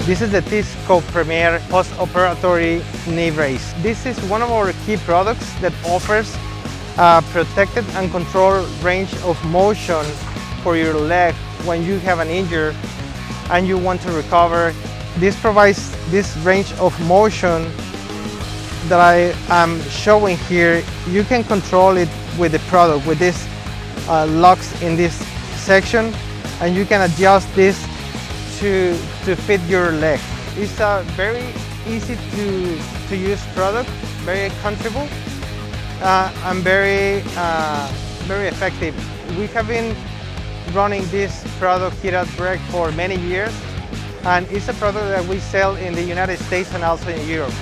This is the Tisco Premier post-operatory knee brace. This is one of our key products that offers a protected and controlled range of motion for your leg when you have an injury and you want to recover. This provides this range of motion that I am showing here. You can control it with the product, with these locks in this section, and you can adjust this to fit your leg. It's a very easy to use product, very comfortable, and very effective. We have been running this product here at BREG for many years, and it's a product that we sell in the United States and also in Europe.